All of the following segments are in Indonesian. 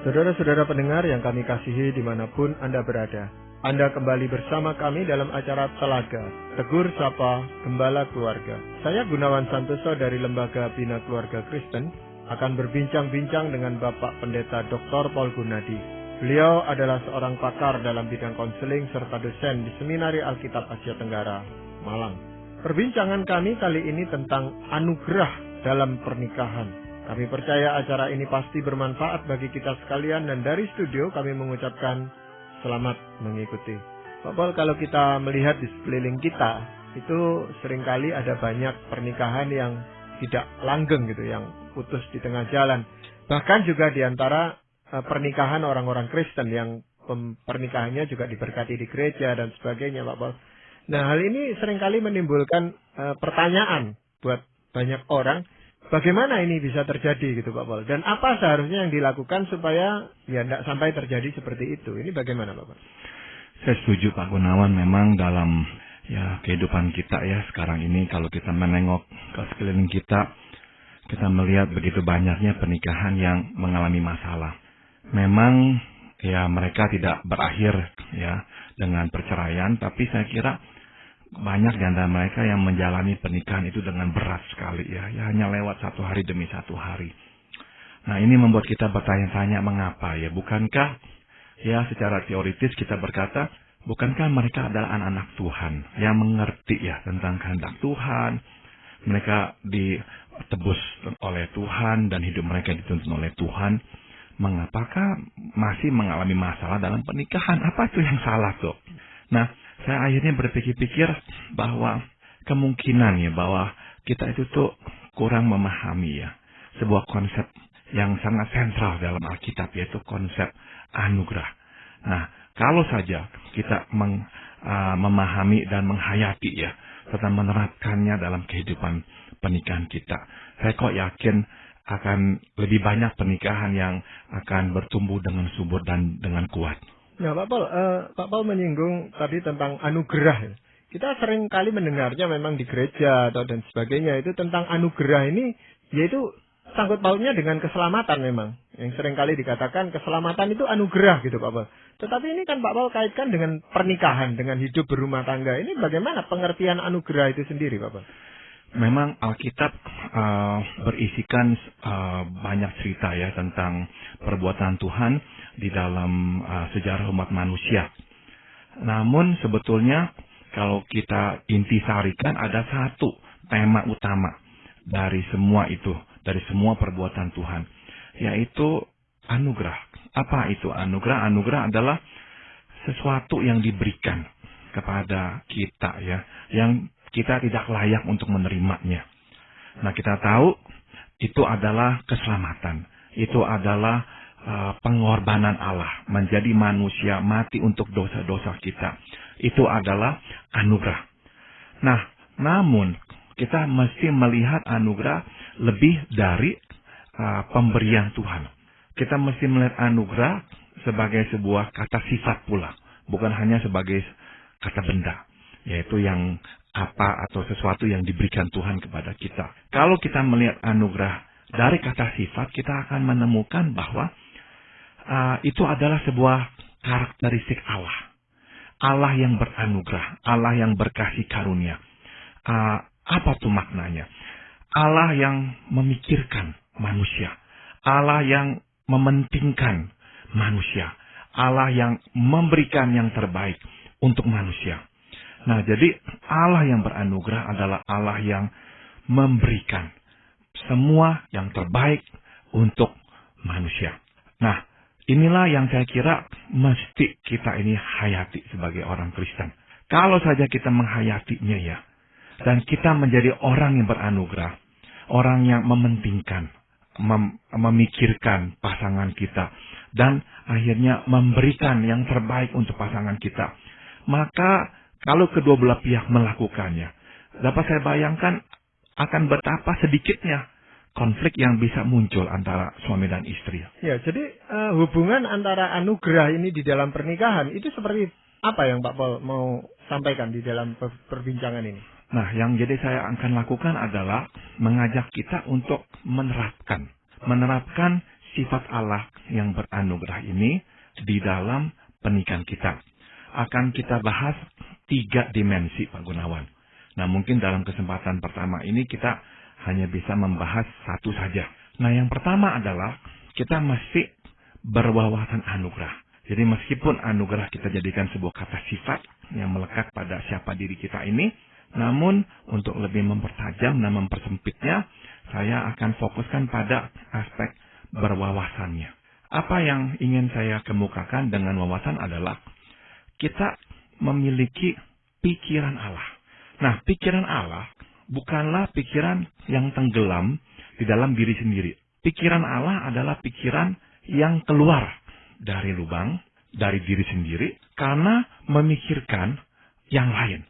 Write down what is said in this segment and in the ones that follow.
Saudara-saudara pendengar yang kami kasihi dimanapun Anda berada, Anda kembali bersama kami dalam acara Telaga, Tegur Sapa Gembala Keluarga. Saya Gunawan Santoso dari Lembaga Bina Keluarga Kristen akan berbincang-bincang dengan Bapak Pendeta Dr. Paul Gunadi. Beliau adalah seorang pakar dalam bidang konseling serta dosen di Seminari Alkitab Asia Tenggara, Malang. Perbincangan kami kali ini tentang anugerah dalam pernikahan. Kami percaya acara ini pasti bermanfaat bagi kita sekalian dan dari studio kami mengucapkan selamat mengikuti. Pak Paul, kalau kita melihat di sekeliling kita, itu seringkali ada banyak pernikahan yang tidak langgeng gitu, yang putus di tengah jalan. Bahkan juga di antara pernikahan orang-orang Kristen yang pernikahannya juga diberkati di gereja dan sebagainya, Pak Paul. Nah, hal ini seringkali menimbulkan pertanyaan buat banyak orang. Bagaimana ini bisa terjadi gitu Pak Paul? Dan apa seharusnya yang dilakukan supaya ya tidak sampai terjadi seperti itu? Ini bagaimana Pak Paul? Saya setuju Pak Gunawan, memang dalam kehidupan kita sekarang ini kalau kita menengok ke sekeliling kita melihat begitu banyaknya pernikahan yang mengalami masalah. Memang mereka tidak berakhir dengan perceraian, tapi saya kira banyak di antara mereka yang menjalani pernikahan itu dengan berat sekali hanya lewat satu hari demi satu hari. Nah, ini membuat kita bertanya-tanya mengapa bukankah secara teoritis kita berkata, bukankah mereka adalah anak-anak Tuhan yang mengerti tentang kehendak Tuhan, mereka ditebus oleh Tuhan dan hidup mereka dituntun oleh Tuhan, mengapakah masih mengalami masalah dalam pernikahan? Apa itu yang salah tuh? Nah, saya akhirnya berpikir-pikir bahwa kemungkinan bahwa kita itu tuh kurang memahami sebuah konsep yang sangat sentral dalam Alkitab, yaitu konsep anugerah. Nah, kalau saja kita memahami dan menghayati serta menerapkannya dalam kehidupan pernikahan kita, saya kok yakin akan lebih banyak pernikahan yang akan bertumbuh dengan subur dan dengan kuat. Ya Pak Paul menyinggung tadi tentang anugerah. Kita sering kali mendengarnya memang di gereja atau dan sebagainya itu tentang anugerah ini, yaitu sangkut pautnya dengan keselamatan memang. Yang sering kali dikatakan keselamatan itu anugerah gitu Pak Paul. Tetapi ini kan Pak Paul kaitkan dengan pernikahan, dengan hidup berumah tangga. Ini bagaimana pengertian anugerah itu sendiri Pak Paul? Memang Alkitab berisikan banyak cerita tentang perbuatan Tuhan di dalam sejarah umat manusia. Namun sebetulnya kalau kita intisarikan ada satu tema utama dari semua itu, dari semua perbuatan Tuhan, yaitu anugerah. Apa itu anugerah? Anugerah adalah sesuatu yang diberikan kepada kita yang kita tidak layak untuk menerimanya. Nah, kita tahu itu adalah keselamatan. Itu adalah pengorbanan Allah. Menjadi manusia, mati untuk dosa-dosa kita. Itu adalah anugerah. Nah, namun kita mesti melihat anugerah lebih dari pemberian Tuhan. Kita mesti melihat anugerah sebagai sebuah kata sifat pula. Bukan hanya sebagai kata benda. Yaitu yang apa atau sesuatu yang diberikan Tuhan kepada kita. Kalau kita melihat anugerah dari kata sifat, kita akan menemukan bahwa itu adalah sebuah karakteristik Allah. Allah yang beranugerah, Allah yang berkasih karunia. Apa tuh maknanya? Allah yang memikirkan manusia. Allah yang mementingkan manusia. Allah yang memberikan yang terbaik untuk manusia. Nah, jadi Allah yang beranugerah adalah Allah yang memberikan semua yang terbaik untuk manusia. Nah, inilah yang saya kira mesti kita ini hayati sebagai orang Kristen. Kalau saja kita menghayatinya dan kita menjadi orang yang beranugerah, orang yang mementingkan, memikirkan pasangan kita, dan akhirnya memberikan yang terbaik untuk pasangan kita, maka kalau kedua belah pihak melakukannya, dapat saya bayangkan akan betapa sedikitnya konflik yang bisa muncul antara suami dan istri. Ya, jadi hubungan antara anugerah ini di dalam pernikahan itu seperti apa yang Pak Paul mau sampaikan di dalam perbincangan ini? Nah, yang jadi saya akan lakukan adalah mengajak kita untuk menerapkan sifat Allah yang beranugerah ini di dalam pernikahan kita. Akan kita bahas 3 dimensi, Pak Gunawan. Nah, mungkin dalam kesempatan pertama ini kita hanya bisa membahas satu saja. Nah, yang pertama adalah kita mesti berwawasan anugerah. Jadi meskipun anugerah kita jadikan sebuah kata sifat yang melekat pada siapa diri kita ini, namun untuk lebih mempertajam dan mempersempitnya, saya akan fokuskan pada aspek berwawasannya. Apa yang ingin saya kemukakan dengan wawasan adalah kita memiliki pikiran Allah. Nah, pikiran Allah bukanlah pikiran yang tenggelam di dalam diri sendiri. Pikiran Allah adalah pikiran yang keluar dari lubang, dari diri sendiri, karena memikirkan yang lain.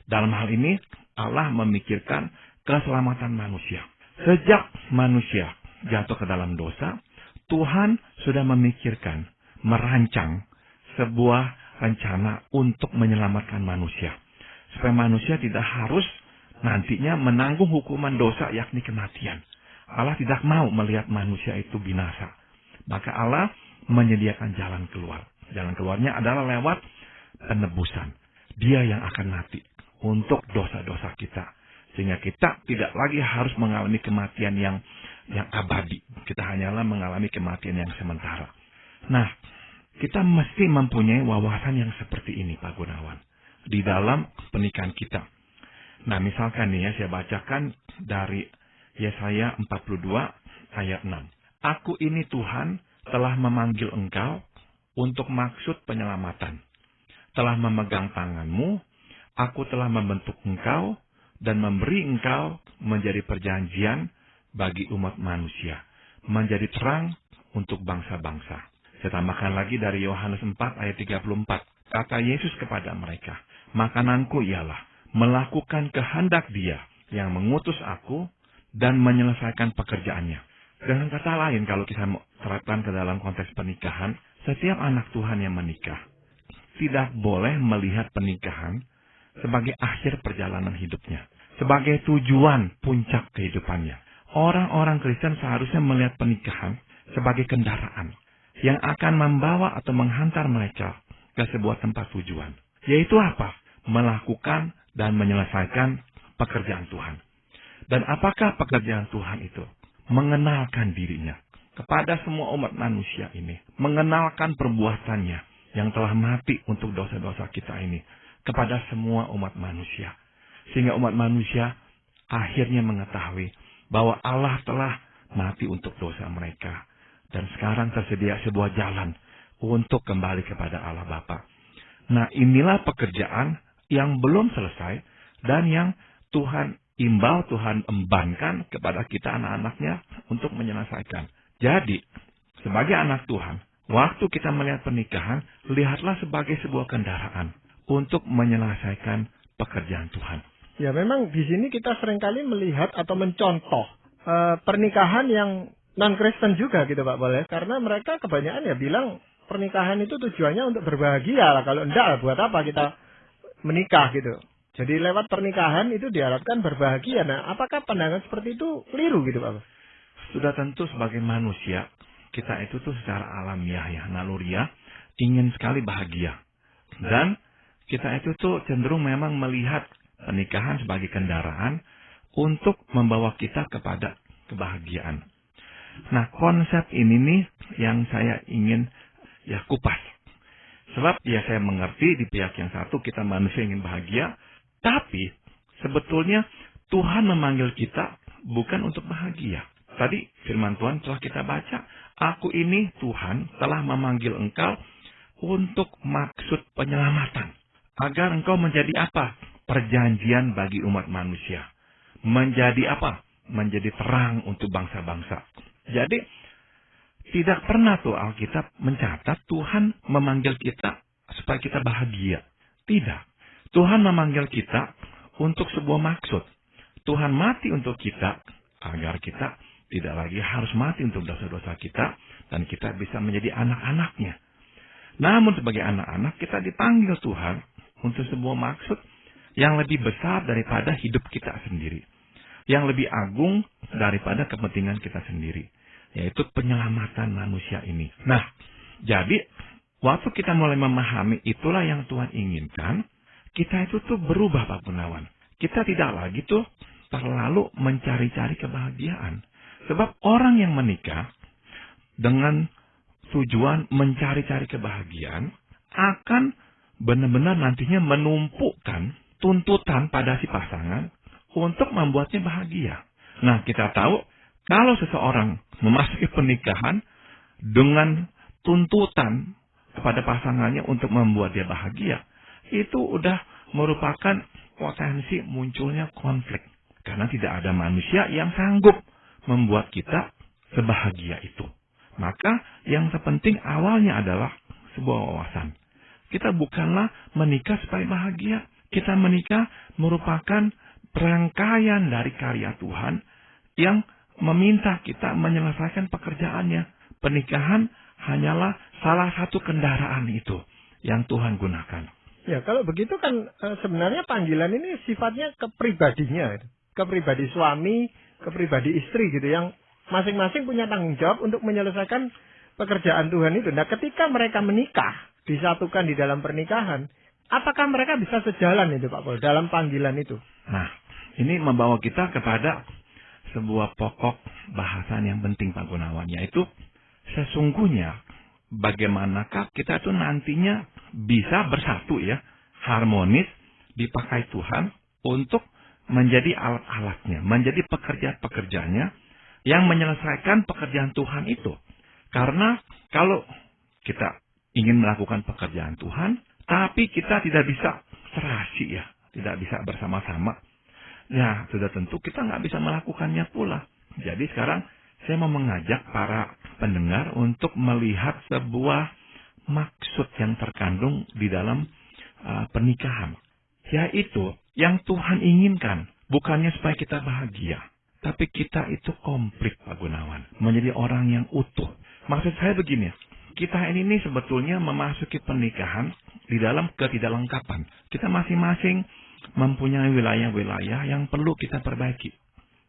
Dalam hal ini, Allah memikirkan keselamatan manusia. Sejak manusia jatuh ke dalam dosa, Tuhan sudah memikirkan, merancang sebuah rencana untuk menyelamatkan manusia. Supaya manusia tidak harus nantinya menanggung hukuman dosa, yakni kematian. Allah tidak mau melihat manusia itu binasa. Maka Allah menyediakan jalan keluar. Jalan keluarnya adalah lewat penebusan. Dia yang akan mati untuk dosa-dosa kita. Sehingga kita tidak lagi harus mengalami kematian yang abadi. Kita hanyalah mengalami kematian yang sementara. Nah, kita mesti mempunyai wawasan yang seperti ini, Pak Gunawan, di dalam pernikahan kita. Nah, misalkan nih ya, saya bacakan dari Yesaya 42 ayat 6. Aku ini Tuhan telah memanggil engkau untuk maksud penyelamatan. Telah memegang tanganmu, aku telah membentuk engkau dan memberi engkau menjadi perjanjian bagi umat manusia, menjadi terang untuk bangsa-bangsa. Saya tambahkan lagi dari Yohanes 4 ayat 34. Kata Yesus kepada mereka, makananku ialah melakukan kehendak Dia yang mengutus aku dan menyelesaikan pekerjaannya. Dengan kata lain, kalau kita terapkan ke dalam konteks pernikahan, setiap anak Tuhan yang menikah tidak boleh melihat pernikahan sebagai akhir perjalanan hidupnya, sebagai tujuan puncak kehidupannya. Orang-orang Kristen seharusnya melihat pernikahan sebagai kendaraan yang akan membawa atau menghantar mereka ke sebuah tempat tujuan. Yaitu apa? Melakukan dan menyelesaikan pekerjaan Tuhan. Dan apakah pekerjaan Tuhan itu? Mengenalkan dirinya kepada semua umat manusia ini. Mengenalkan perbuatannya yang telah mati untuk dosa-dosa kita ini kepada semua umat manusia. Sehingga umat manusia akhirnya mengetahui bahwa Allah telah mati untuk dosa mereka. Dan sekarang tersedia sebuah jalan untuk kembali kepada Allah Bapa. Nah, inilah pekerjaan yang belum selesai dan yang Tuhan imbau, Tuhan embankan kepada kita anak-anaknya untuk menyelesaikan. Jadi, sebagai anak Tuhan, waktu kita melihat pernikahan, lihatlah sebagai sebuah kendaraan untuk menyelesaikan pekerjaan Tuhan. Ya, memang di sini kita seringkali melihat atau mencontoh pernikahan yang non-Kristen juga gitu Pak Boleh. Karena mereka kebanyakan ya bilang pernikahan itu tujuannya untuk berbahagia lah. Kalau enggak, buat apa kita menikah gitu. Jadi lewat pernikahan itu diharapkan berbahagia. Nah, apakah pandangan seperti itu keliru gitu Pak? Sudah tentu sebagai manusia, kita itu tuh secara alamiah ya, naluriah, ingin sekali bahagia. Dan kita itu tuh cenderung memang melihat pernikahan sebagai kendaraan untuk membawa kita kepada kebahagiaan. Nah, konsep ini nih yang saya ingin ya kupas. Sebab ya saya mengerti di pihak yang satu kita manusia ingin bahagia, tapi sebetulnya Tuhan memanggil kita bukan untuk bahagia. Tadi firman Tuhan telah kita baca, aku ini Tuhan telah memanggil engkau untuk maksud penyelamatan. Agar engkau menjadi apa? Perjanjian bagi umat manusia. Menjadi apa? Menjadi terang untuk bangsa-bangsa. Jadi, tidak pernah tuh Alkitab mencatat Tuhan memanggil kita supaya kita bahagia. Tidak. Tuhan memanggil kita untuk sebuah maksud. Tuhan mati untuk kita agar kita tidak lagi harus mati untuk dosa-dosa kita dan kita bisa menjadi anak-anaknya. Namun sebagai anak-anak kita dipanggil Tuhan untuk sebuah maksud yang lebih besar daripada hidup kita sendiri. Yang lebih agung daripada kepentingan kita sendiri. yaitu penyelamatan manusia ini. Nah, jadi waktu kita mulai memahami itulah yang Tuhan inginkan, kita itu tuh berubah Pak Gunawan. Kita tidak lagi tuh terlalu mencari-cari kebahagiaan. Sebab orang yang menikah dengan tujuan mencari-cari kebahagiaan akan benar-benar nantinya menumpukan tuntutan pada si pasangan untuk membuatnya bahagia. Nah, kita tahu kalau seseorang memasuki pernikahan dengan tuntutan kepada pasangannya untuk membuat dia bahagia, itu udah merupakan potensi munculnya konflik. Karena tidak ada manusia yang sanggup membuat kita sebahagia itu. Maka yang terpenting awalnya adalah sebuah wawasan. Kita bukanlah menikah supaya bahagia. Kita menikah merupakan rangkaian dari karya Tuhan yang meminta kita menyelesaikan pekerjaannya. Pernikahan hanyalah salah satu kendaraan itu yang Tuhan gunakan. Ya, kalau begitu kan sebenarnya panggilan ini sifatnya kepribadinya. Kepribadi suami, kepribadi istri gitu, yang masing-masing punya tanggung jawab untuk menyelesaikan pekerjaan Tuhan itu. Nah, ketika mereka menikah, disatukan di dalam pernikahan, apakah mereka bisa sejalan itu Pak Paul dalam panggilan itu? Nah, ini membawa kita kepada sebuah pokok bahasan yang penting Pak Gunawan, yaitu sesungguhnya bagaimanakah kita itu nantinya bisa bersatu ya, harmonis, dipakai Tuhan untuk menjadi alat-alatnya, menjadi pekerja-pekerjanya yang menyelesaikan pekerjaan Tuhan itu. Karena kalau kita ingin melakukan pekerjaan Tuhan, tapi kita tidak bisa serasi ya, tidak bisa bersama-sama, ya sudah tentu kita nggak bisa melakukannya pula. Jadi sekarang saya mau mengajak para pendengar untuk melihat sebuah maksud yang terkandung di dalam pernikahan. Yaitu yang Tuhan inginkan, bukannya supaya kita bahagia, tapi kita itu komplit Pak Gunawan, menjadi orang yang utuh. Maksud saya begini, kita ini sebetulnya memasuki pernikahan di dalam ketidaklengkapan. Kita masing-masing mempunyai wilayah-wilayah yang perlu kita perbaiki.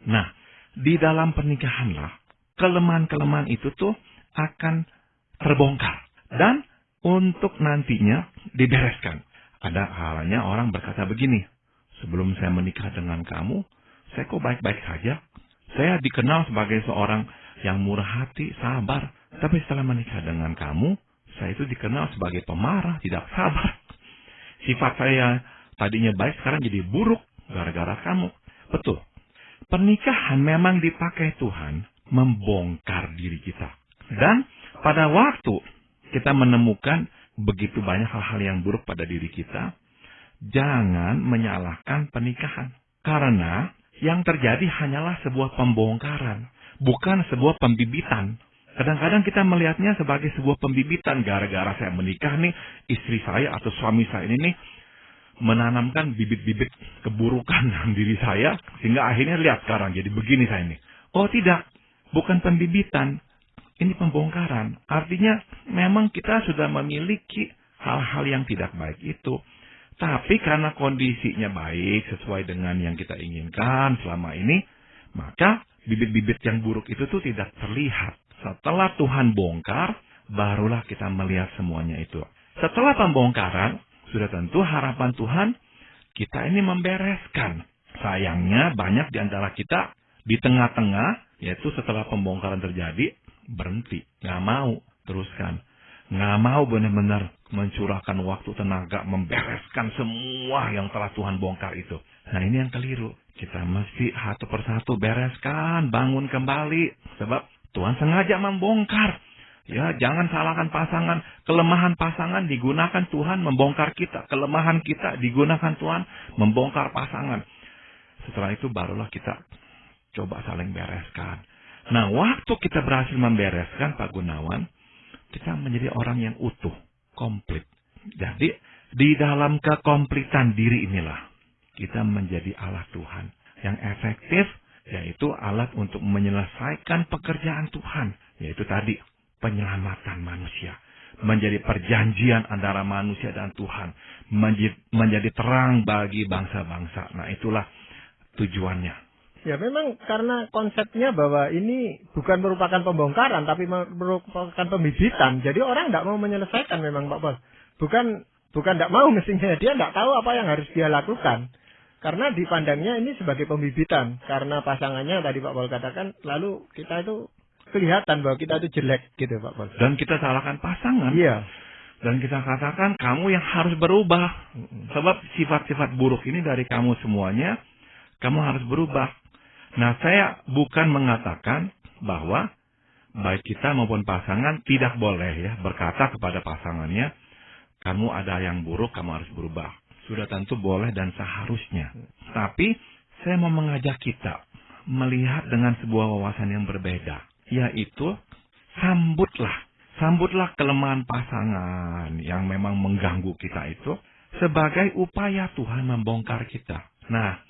Nah, di dalam pernikahanlah kelemahan-kelemahan itu tuh akan terbongkar dan untuk nantinya dibereskan. Ada halnya orang berkata begini, sebelum saya menikah dengan kamu, saya kok baik-baik saja. Saya dikenal sebagai seorang yang murah hati, sabar. Tapi setelah menikah dengan kamu, saya itu dikenal sebagai pemarah, tidak sabar. Sifat saya tadinya baik, sekarang jadi buruk gara-gara kamu. Betul. Pernikahan memang dipakai Tuhan membongkar diri kita. Dan pada waktu kita menemukan begitu banyak hal-hal yang buruk pada diri kita, jangan menyalahkan pernikahan. Karena yang terjadi hanyalah sebuah pembongkaran, bukan sebuah pembibitan. Kadang-kadang kita melihatnya sebagai sebuah pembibitan. Gara-gara saya menikah nih, istri saya atau suami saya ini nih menanamkan bibit-bibit keburukan dalam diri saya, sehingga akhirnya lihat sekarang jadi begini saya ini. Oh tidak, bukan pembibitan. Ini pembongkaran. Artinya memang kita sudah memiliki hal-hal yang tidak baik itu. Tapi karena kondisinya baik sesuai dengan yang kita inginkan selama ini, maka bibit-bibit yang buruk itu tuh tidak terlihat. Setelah Tuhan bongkar, barulah kita melihat semuanya itu. Setelah pembongkaran, sudah tentu harapan Tuhan kita ini membereskan. Sayangnya banyak di antara kita di tengah-tengah, yaitu setelah pembongkaran terjadi, berhenti, nggak mau teruskan, nggak mau benar-benar mencurahkan waktu tenaga membereskan semua yang telah Tuhan bongkar itu. Nah ini yang keliru. Kita mesti satu persatu bereskan, bangun kembali, sebab Tuhan sengaja membongkar. Ya, jangan salahkan pasangan. Kelemahan pasangan digunakan Tuhan membongkar kita. Kelemahan kita digunakan Tuhan membongkar pasangan. Setelah itu barulah kita coba saling bereskan. Nah, waktu kita berhasil membereskan Pak Gunawan, kita menjadi orang yang utuh, komplit. Jadi, di dalam kekomplitan diri inilah, kita menjadi alat Tuhan yang efektif, yaitu alat untuk menyelesaikan pekerjaan Tuhan, yaitu tadi, penyelamatan manusia. Menjadi perjanjian antara manusia dan Tuhan. Menjadi terang bagi bangsa-bangsa. Nah, itulah tujuannya. Ya memang karena konsepnya bahwa ini bukan merupakan pembongkaran tapi merupakan pembibitan. Jadi orang tidak mau menyelesaikan memang Pak Pol. Bukan tidak mau mestinya, dia tidak tahu apa yang harus dia lakukan. Karena dipandangnya ini sebagai pembibitan. Karena pasangannya tadi Pak Pol katakan, lalu kita itu kelihatan bahwa kita itu jelek gitu Pak Pol. Dan kita salahkan pasangan. Iya. Dan kita katakan kamu yang harus berubah. Sebab sifat-sifat buruk ini dari kamu semuanya, kamu harus berubah. Nah, saya bukan mengatakan bahwa baik kita maupun pasangan tidak boleh ya berkata kepada pasangannya, kamu ada yang buruk, kamu harus berubah. Sudah tentu boleh dan seharusnya. Tapi saya mau mengajak kita melihat dengan sebuah wawasan yang berbeda, yaitu sambutlah kelemahan pasangan yang memang mengganggu kita itu sebagai upaya Tuhan membongkar kita. Nah,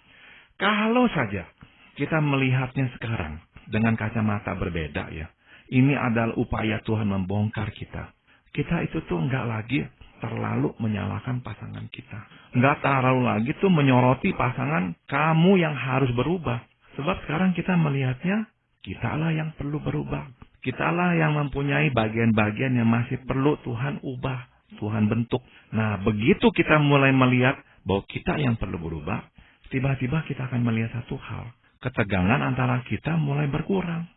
kalau saja kita melihatnya sekarang dengan kacamata berbeda ya. Ini adalah upaya Tuhan membongkar kita. Kita itu tuh enggak lagi terlalu menyalahkan pasangan kita. Enggak terlalu lagi tuh menyoroti pasangan kamu yang harus berubah. Sebab sekarang kita melihatnya, kitalah yang perlu berubah. Kitalah yang mempunyai bagian-bagian yang masih perlu Tuhan ubah, Tuhan bentuk. Nah, begitu kita mulai melihat bahwa kita yang perlu berubah, tiba-tiba kita akan melihat satu hal. Ketegangan antara kita mulai berkurang.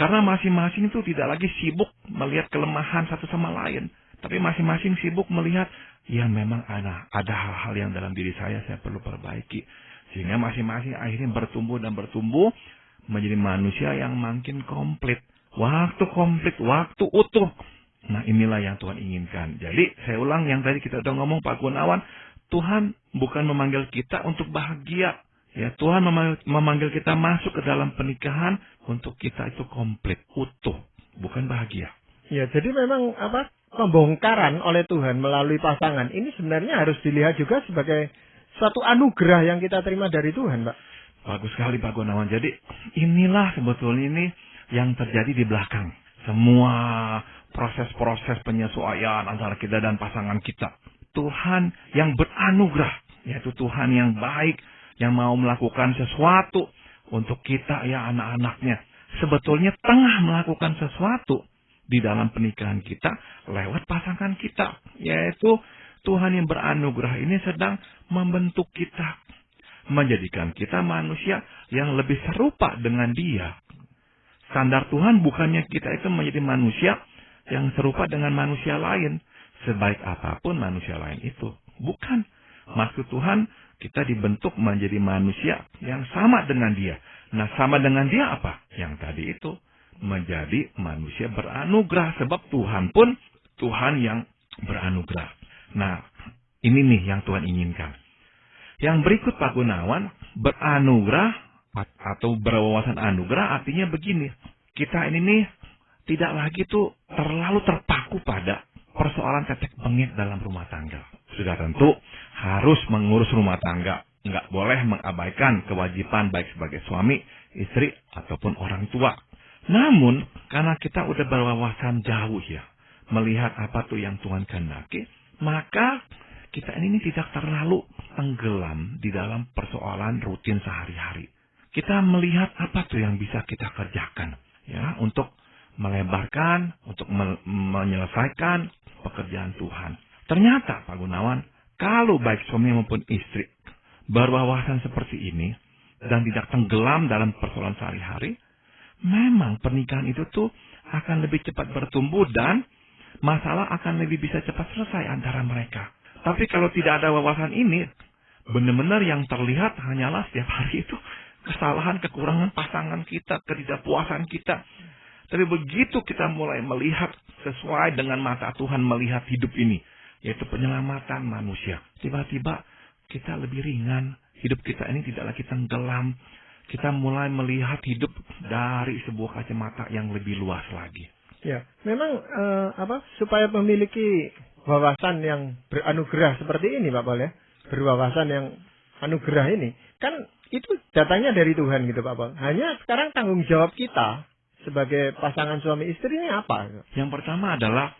Karena masing-masing itu tidak lagi sibuk melihat kelemahan satu sama lain. Tapi masing-masing sibuk melihat, ya memang ada hal-hal yang dalam diri saya perlu perbaiki. Sehingga masing-masing akhirnya bertumbuh menjadi manusia yang makin komplit. Waktu utuh. Nah, inilah yang Tuhan inginkan. Jadi, saya ulang yang tadi kita udah ngomong Pak Gunawan, Tuhan bukan memanggil kita untuk bahagia. Ya, Tuhan memanggil kita masuk ke dalam pernikahan untuk kita itu komplit, utuh, bukan bahagia. Ya, jadi memang pembongkaran oleh Tuhan melalui pasangan ini sebenarnya harus dilihat juga sebagai suatu anugerah yang kita terima dari Tuhan, Pak. Bagus sekali Pak Gunawan. Jadi inilah sebetulnya ini yang terjadi di belakang. Semua proses-proses penyesuaian antara kita dan pasangan kita. Tuhan yang beranugerah, yaitu Tuhan yang baik, yang mau melakukan sesuatu untuk kita ya anak-anaknya. Sebetulnya tengah melakukan sesuatu di dalam pernikahan kita lewat pasangan kita. Yaitu Tuhan yang beranugerah ini sedang membentuk kita. Menjadikan kita manusia yang lebih serupa dengan Dia. Standar Tuhan bukannya kita itu menjadi manusia yang serupa dengan manusia lain. Sebaik apapun manusia lain itu. Bukan. Maksud Tuhan kita dibentuk menjadi manusia yang sama dengan Dia. Nah, sama dengan Dia apa? Yang tadi itu menjadi manusia beranugerah. Sebab Tuhan pun Tuhan yang beranugerah. Nah, ini nih yang Tuhan inginkan. Yang berikut Pak Gunawan, beranugerah atau berwawasan anugerah artinya begini. Kita ini nih tidak lagi tuh terlalu terpaku pada persoalan tetek bengek dalam rumah tangga. Sudah tentu harus mengurus rumah tangga. Nggak boleh mengabaikan kewajiban baik sebagai suami, istri, ataupun orang tua. Namun, karena kita udah berwawasan jauh ya, melihat apa tuh yang Tuhan kehendaki, maka kita ini tidak terlalu tenggelam di dalam persoalan rutin sehari-hari. Kita melihat apa tuh yang bisa kita kerjakan ya untuk melebarkan, untuk menyelesaikan pekerjaan Tuhan. Ternyata Pak Gunawan, kalau baik suami maupun istri berwawasan seperti ini dan tidak tenggelam dalam persoalan sehari-hari, memang pernikahan itu tuh akan lebih cepat bertumbuh dan masalah akan lebih bisa cepat selesai antara mereka. Tapi kalau tidak ada wawasan ini, benar-benar yang terlihat hanyalah setiap hari itu kesalahan, kekurangan pasangan kita, ketidakpuasan kita. Tapi begitu kita mulai melihat sesuai dengan mata Tuhan melihat hidup ini, yaitu penyelamatan manusia, tiba-tiba kita lebih ringan. Hidup kita ini tidak lagi tenggelam. Kita mulai melihat hidup dari sebuah kacamata yang lebih luas lagi. Ya, memang supaya memiliki wawasan yang beranugerah seperti ini, Pak Paul ya, berwawasan yang anugerah ini, kan itu datangnya dari Tuhan gitu, Pak Paul. Hanya sekarang tanggung jawab kita sebagai pasangan suami istri ini apa? Yang pertama adalah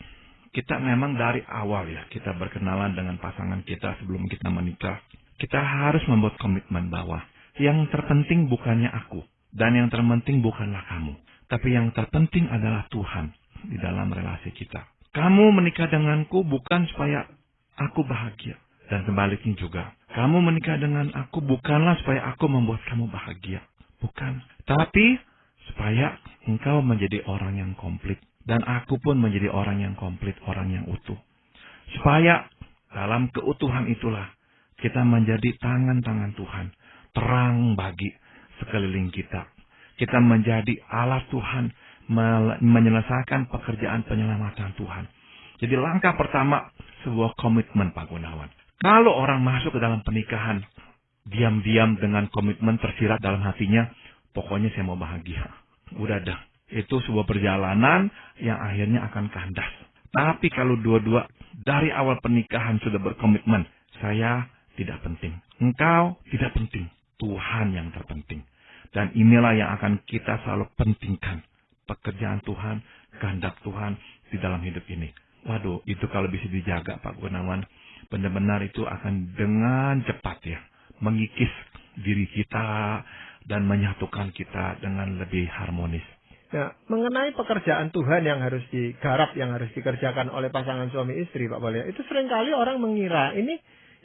kita memang dari awal ya, kita berkenalan dengan pasangan kita sebelum kita menikah. Kita harus membuat komitmen bahwa Yang terpenting bukannya aku. Dan yang terpenting bukanlah kamu. Tapi yang terpenting adalah Tuhan di dalam relasi kita. Kamu menikah denganku bukan supaya aku bahagia. Dan sebaliknya juga. Kamu menikah dengan aku bukanlah supaya aku membuat kamu bahagia. Bukan. Tapi supaya engkau menjadi orang yang komplit. Dan aku pun menjadi orang yang komplit, orang yang utuh. Supaya dalam keutuhan itulah kita menjadi tangan-tangan Tuhan. Terang bagi sekeliling kita. Kita menjadi alat Tuhan menyelesaikan pekerjaan penyelamatan Tuhan. Jadi langkah pertama sebuah komitmen, Pak Gunawan. Kalau orang masuk ke dalam pernikahan diam-diam dengan komitmen tersirat dalam hatinya, pokoknya saya mau bahagia. Udah dah. Itu sebuah perjalanan yang akhirnya akan kandas. Tapi kalau dua-dua dari awal pernikahan sudah berkomitmen, saya tidak penting. Engkau tidak penting. Tuhan yang terpenting. Dan inilah yang akan kita selalu pentingkan. Pekerjaan Tuhan, kehendak Tuhan di dalam hidup ini. Waduh, itu kalau bisa dijaga Pak Gunawan, benar-benar itu akan dengan cepat ya mengikis diri kita dan menyatukan kita dengan lebih harmonis. Nah, mengenai pekerjaan Tuhan yang harus digarap, yang harus dikerjakan oleh pasangan suami istri, Pak Balya, itu seringkali orang mengira ini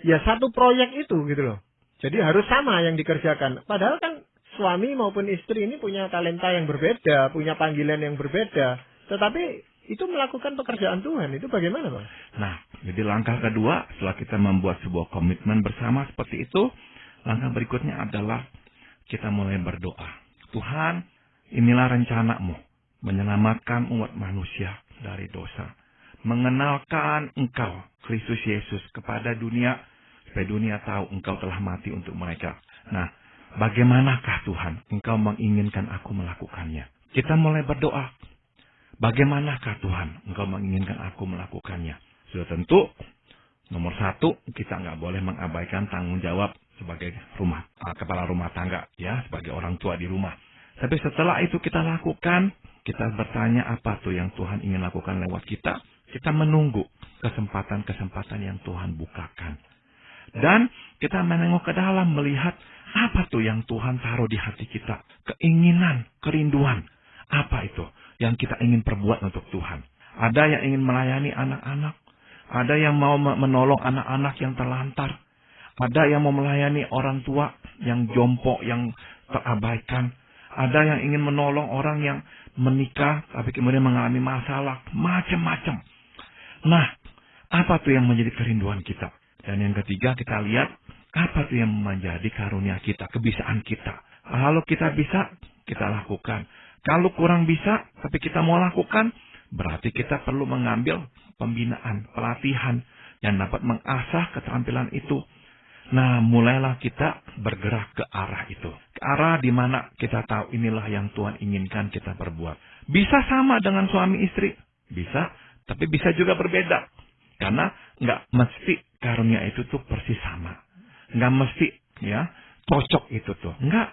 ya satu proyek itu gitu loh. Jadi harus sama yang dikerjakan. Padahal kan suami maupun istri ini punya talenta yang berbeda, punya panggilan yang berbeda. Tetapi itu melakukan pekerjaan Tuhan, itu bagaimana, Bang? Nah, jadi langkah kedua setelah kita membuat sebuah komitmen bersama seperti itu, langkah berikutnya adalah kita mulai berdoa. Tuhan, inilah rencana-Mu, menyelamatkan umat manusia dari dosa. Mengenalkan Engkau, Kristus Yesus, kepada dunia, supaya dunia tahu Engkau telah mati untuk mereka. Nah, bagaimanakah Tuhan Engkau menginginkan aku melakukannya? Kita mulai berdoa. Bagaimanakah Tuhan Engkau menginginkan aku melakukannya? Sudah tentu, nomor satu, kita nggak boleh mengabaikan tanggung jawab sebagai kepala rumah tangga, ya, sebagai orang tua di rumah. Tapi setelah itu kita lakukan, kita bertanya apa tuh yang Tuhan ingin lakukan lewat kita. Kita menunggu kesempatan-kesempatan yang Tuhan bukakan. Dan kita menengok ke dalam melihat apa tuh yang Tuhan taruh di hati kita. Keinginan, kerinduan. Apa itu yang kita ingin perbuat untuk Tuhan? Ada yang ingin melayani anak-anak. Ada yang mau menolong anak-anak yang terlantar. Ada yang mau melayani orang tua yang jompo, yang terabaikan. Ada yang ingin menolong orang yang menikah tapi kemudian mengalami masalah. Macam-macam. Nah, apa tuh yang menjadi kerinduan kita? Dan yang ketiga kita lihat apa tuh yang menjadi karunia kita, kebiasaan kita. Kalau kita bisa, kita lakukan. Kalau kurang bisa, tapi kita mau lakukan, berarti kita perlu mengambil pembinaan, pelatihan yang dapat mengasah keterampilan itu. Nah, mulailah kita bergerak ke arah itu. Ke arah di mana kita tahu inilah yang Tuhan inginkan kita perbuat. Bisa sama dengan suami istri. Bisa, tapi bisa juga berbeda. Karena nggak mesti karunia itu tuh persis sama. Nggak mesti ya cocok itu tuh. Nggak.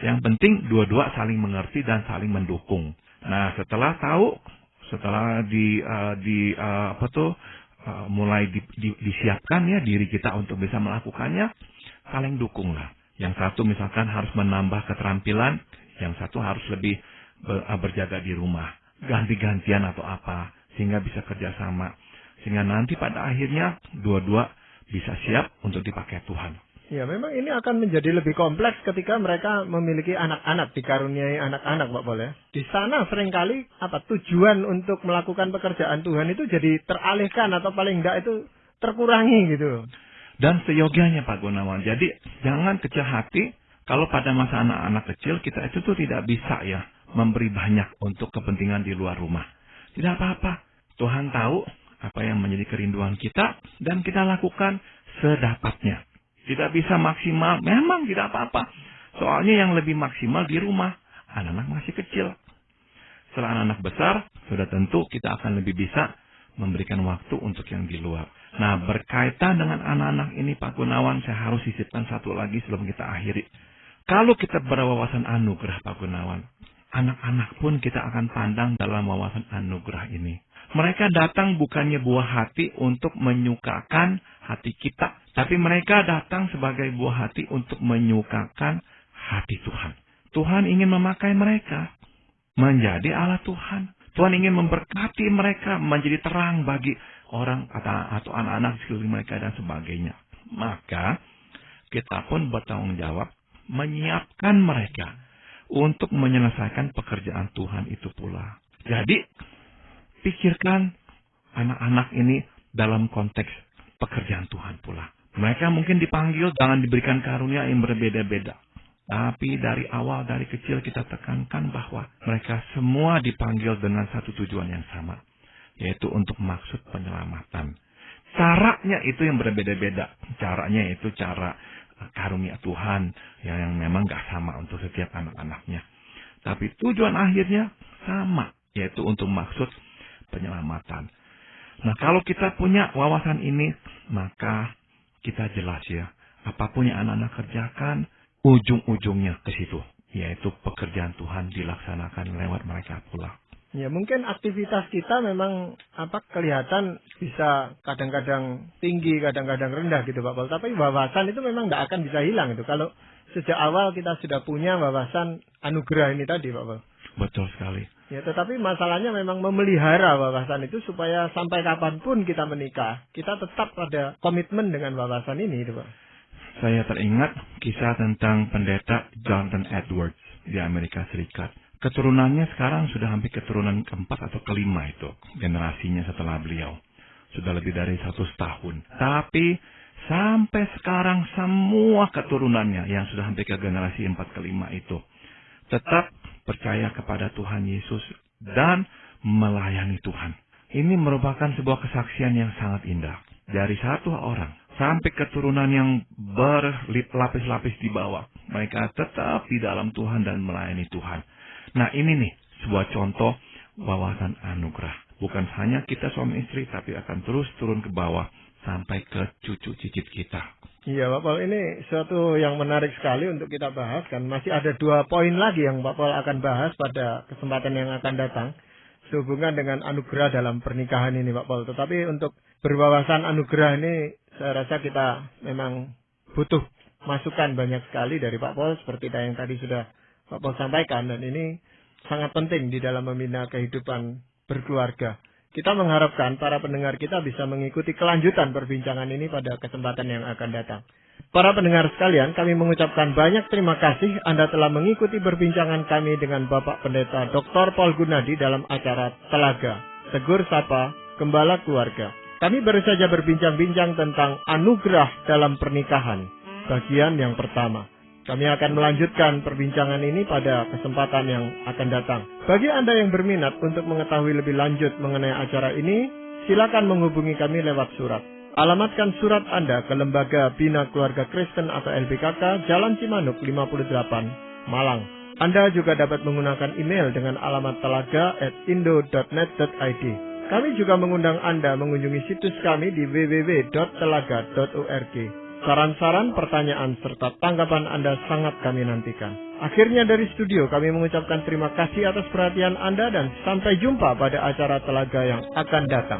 Yang penting dua-dua saling mengerti dan saling mendukung. Nah, setelah tahu, setelah mulai disiapkan ya diri kita untuk bisa melakukannya, saling dukunglah. Yang satu misalkan harus menambah keterampilan, yang satu harus lebih berjaga di rumah, ganti-gantian atau apa, sehingga bisa kerjasama, sehingga nanti pada akhirnya dua-dua bisa siap untuk dipakai Tuhan. Ya, memang ini akan menjadi lebih kompleks ketika mereka memiliki anak-anak, dikaruniai anak-anak, Pak Pol ya. Di sana seringkali tujuan untuk melakukan pekerjaan Tuhan itu jadi teralihkan atau paling enggak itu terkurangi gitu. Dan seyogianya Pak Gunawan. Jadi jangan kecil hati kalau pada masa anak-anak kecil kita itu tuh tidak bisa ya memberi banyak untuk kepentingan di luar rumah. Tidak apa-apa. Tuhan tahu apa yang menjadi kerinduan kita dan kita lakukan sedapatnya. Tidak bisa maksimal, memang tidak apa-apa. Soalnya yang lebih maksimal di rumah, anak-anak masih kecil. Setelah anak-anak besar, sudah tentu kita akan lebih bisa memberikan waktu untuk yang di luar. Nah, berkaitan dengan anak-anak ini Pak Gunawan, saya harus sisipkan satu lagi sebelum kita akhiri. Kalau kita berwawasan anugerah Pak Gunawan, anak-anak pun kita akan pandang dalam wawasan anugerah ini. Mereka datang bukannya buah hati untuk menyukakan hati kita. Tapi mereka datang sebagai buah hati untuk menyukakan hati Tuhan. Tuhan ingin memakai mereka menjadi Allah Tuhan. Tuhan ingin memberkati mereka menjadi terang bagi orang atau anak-anak di sekeliling mereka dan sebagainya. Maka kita pun bertanggung jawab menyiapkan mereka untuk menyelesaikan pekerjaan Tuhan itu pula. Jadi, pikirkan anak-anak ini dalam konteks pekerjaan Tuhan pula. Mereka mungkin dipanggil jangan diberikan karunia yang berbeda-beda. Tapi dari awal, dari kecil kita tekankan bahwa mereka semua dipanggil dengan satu tujuan yang sama. Yaitu untuk maksud penyelamatan. Caranya itu yang berbeda-beda. Caranya itu cara karunia Tuhan yang memang gak sama untuk setiap anak-anaknya. Tapi tujuan akhirnya sama. Yaitu untuk maksud penyelamatan. Nah, kalau kita punya wawasan ini, maka kita jelas ya. Apapun yang anak-anak kerjakan, ujung-ujungnya ke situ, yaitu pekerjaan Tuhan dilaksanakan lewat mereka pula. Ya, mungkin aktivitas kita memang kelihatan bisa kadang-kadang tinggi, kadang-kadang rendah gitu Pak Paul. Tapi wawasan itu memang tidak akan bisa hilang itu. Kalau sejak awal kita sudah punya wawasan anugerah ini tadi Pak Paul. Betul sekali. Ya, tetapi masalahnya memang memelihara wawasan itu supaya sampai kapanpun kita menikah, kita tetap ada komitmen dengan wawasan ini itu Pak. Saya teringat kisah tentang pendeta Jonathan Edwards di Amerika Serikat. Keturunannya sekarang sudah hampir keturunan keempat atau kelima itu. Generasinya setelah beliau. Sudah lebih dari 100 tahun. Tapi sampai sekarang semua keturunannya yang sudah hampir ke generasi 4 kelima itu. Tetap percaya kepada Tuhan Yesus dan melayani Tuhan. Ini merupakan sebuah kesaksian yang sangat indah. Dari satu orang sampai keturunan yang berlapis-lapis di bawah. Mereka tetap di dalam Tuhan dan melayani Tuhan. Nah ini nih sebuah contoh wawasan anugerah. Bukan hanya kita suami istri, tapi akan terus turun ke bawah sampai ke cucu cicit kita. Iya Pak Paul, ini suatu yang menarik sekali untuk kita bahas kan. Masih ada 2 poin lagi yang Pak Paul akan bahas pada kesempatan yang akan datang. Sehubungan dengan anugerah dalam pernikahan ini Pak Paul. Tetapi untuk berwawasan anugerah ini saya rasa kita memang butuh masukan banyak sekali dari Pak Paul seperti yang tadi sudah Pak Paul sampaikan, dan ini sangat penting di dalam membina kehidupan berkeluarga. Kita mengharapkan para pendengar kita bisa mengikuti kelanjutan perbincangan ini pada kesempatan yang akan datang. Para pendengar sekalian, kami mengucapkan banyak terima kasih Anda telah mengikuti perbincangan kami dengan Bapak Pendeta Dr. Paul Gunadi dalam acara Telaga, Tegur Sapa, Gembala Keluarga. Kami baru saja berbincang-bincang tentang anugerah dalam pernikahan, bagian yang pertama. Kami akan melanjutkan perbincangan ini pada kesempatan yang akan datang. Bagi Anda yang berminat untuk mengetahui lebih lanjut mengenai acara ini, silakan menghubungi kami lewat surat. Alamatkan surat Anda ke Lembaga Bina Keluarga Kristen atau LBKK, Jalan Cimanuk 58, Malang. Anda juga dapat menggunakan email dengan alamat telaga@indo.net.id. Kami juga mengundang Anda mengunjungi situs kami di www.telaga.org. Saran-saran, pertanyaan, serta tanggapan Anda sangat kami nantikan. Akhirnya dari studio kami mengucapkan terima kasih atas perhatian Anda dan sampai jumpa pada acara Telaga yang akan datang.